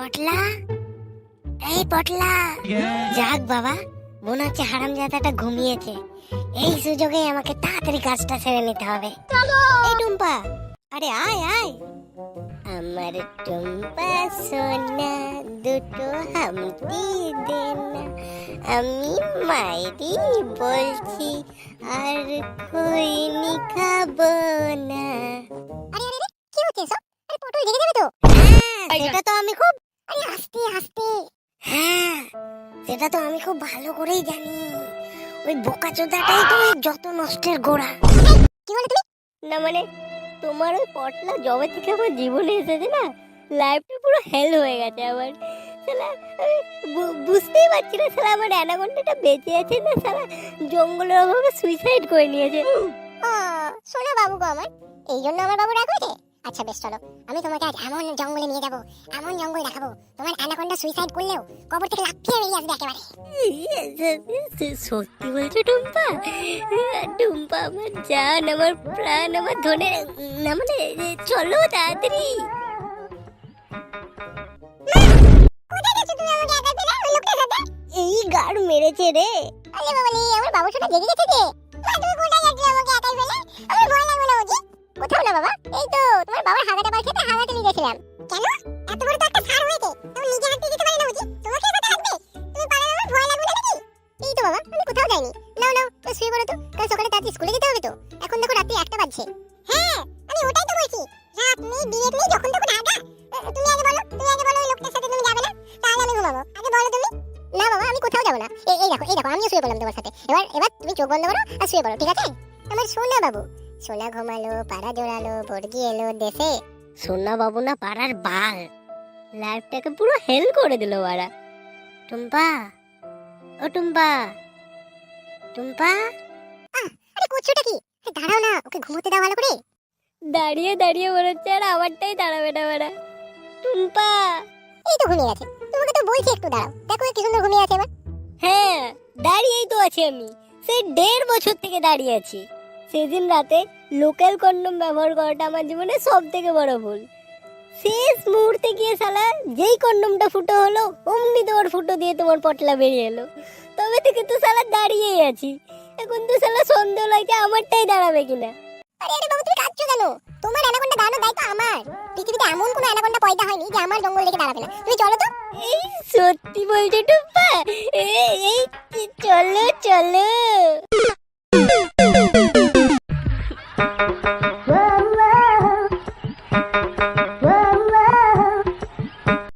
পটলা, এই পটলা, যাক বাবা, মনে হচ্ছে হারামজাদাটা ঘুমিয়েছে। এই সুযোগে আমাকে তাড়াতাড়ি কাজটা সেরে নিতে হবে। এই টুম্পা, আরে আয় আয়। আমার টুম্পা সোনা, দুটো হামটি দে না, আমি মাইরি বলছি, আর খৈনি খাবো না। আরে আরে কি হচ্ছে সব? আরে পটল দেখে যাবে তো? হ্যাঁ, সেটা তো আমি খুব, আরে আস্তে আস্তে। হ্যাঁ, সেটা তো আমি খুব ভালো করেই জানি। ওই বোকাচোদাটাই তো যত নষ্টের গোড়া। কি বলে তুমি? না মানে তোমার ওই পটলা জবে থেকে আমার জীবনে এসেছে না, লাইফটা পুরো হেল হয়ে গেছে আমার। শালা আমি বুঝতেই পারছি না, শালা আমার অ্যানাকন্ডাটা বেঁচে আছে না শালা জঙ্গলের অভাবে সুইসাইড করে নিয়েছে। শোনো বাবু গো, আমার এই জন্য আমার বাবু রাগ হয়েছে। আচ্ছা বেশ, চলো আমি তোমাকে আজ এমন জঙ্গলে নিয়ে যাবো, এমন জঙ্গল দেখাবো, তোমার অ্যানাকন্ডা সুইসাইড করলেও কবর থেকে লাফিয়ে বেরিয়ে আসবে একেবারে। সত্যি বলছো টুম্পা? টুম্পা আমার জান, আমার প্রাণ, আমার ধনে না, মানে চলো তাড়াতাড়ি। এই গাড় মেরেছে রে। আরে বাবা রে, আমার বাবু ছোট জেগে গেছে রে। তুমি কোথায় যাচ্ছিলে আমাকে একাই ফেলে? আমার ভয় লাগবে না বুঝি? কোথাও না বাবা, এই তো তোমার বাবার হাগাটা বার খেতে হাগাতে নিয়ে গেছিলাম। কেন? এত বড় তো একটা সার হয়েছে, তুমি নিজে হাত দিয়ে দিতে পারো না বুঝি? তোমাকে কথা লাগবে? তুমি পারলে আমার ভয় লাগবে না নাকি? এই তো বাবা, আমি কোথাও যাইনি। নাও নাও, তো শুয়ে পড়ো তো, কাল সকালে তাড়াতাড়ি স্কুলে যেতে হবে তো। এখন দেখো রাত্রি 1টা বাজছে। হ্যাঁ, আমি ওটাই তো বলছি, রাত নেই বিয়েত নেই, যখন তখন আগা। তুমি আগে বলো, ওই লোকটার সাথে তুমি যাবে না? তাহলে আমি ঘুমাবো। আগে বলো তুমি। না বাবা, আমি কোথাও যাব না। এই দেখো আমিও শুয়ে পড়লাম তোমার সাথে। এবার তুমি চোখ বন্ধ করো আর শুয়ে পড়ো, ঠিক আছে? আমার সোনা বাবু, সোনা ঘুমালো, পাড়া জোড়ালো, বর্গি এলো দেশে। সোনা বাবু না পাড়ার বাল, লাইফটাকে পুরো হেল করে দিল ওরা। টুম্পা, ও টুম্পা, টুম্পা, আরে করছোটা কি? দাঁড়াও না, ওকে ঘুমোতে দাও ভালো করে। দাঁড়িয়ে দাঁড়িয়ে মনে হচ্ছে আর আমারটাই দাঁড়াবে না ওরা। টুম্পা, এই তো ঘুমিয়ে গেছে। তোমাকে তো বলছি একটু দাঁড়াও, দেখো কি সুন্দর ঘুমিয়ে আছে এবার। হ্যাঁ, দাঁড়িয়েই তো আছি আমি, সেই 1.5 বছর থেকে দাঁড়িয়ে আছি। সেদিন রাতে লোকাল কন্ডম ব্যবহার করাটা আমার জীবনে সব থেকে বড় ভুল। শেষ মুহূর্তে গিয়ে শালা যেই কন্ডমটা ফুটো হলো, অমনি তোমার ফুটো দিয়ে তোমার পটলা বেরিয়ে এলো। তবে থেকে তো শালা দাঁড়িয়েই আছি। এখন তো শালা সন্দেহ লাগছে আমারটাই দাঁড়াবে কিনা। আরে আরে বাবু, তুমি কাঁদছো কেন? তোমার অ্যানাকন্ডা দাঁড়ানোর দায়িত্ব আমার। পৃথিবীতে এমন কোনো অ্যানাকন্ডা পয়দা হয়নি যে আমার জঙ্গল থেকে দাঁড়াবে না। তুমি চলো তো। এই সত্যি বলছো টুম্পা? এই চলো চলো।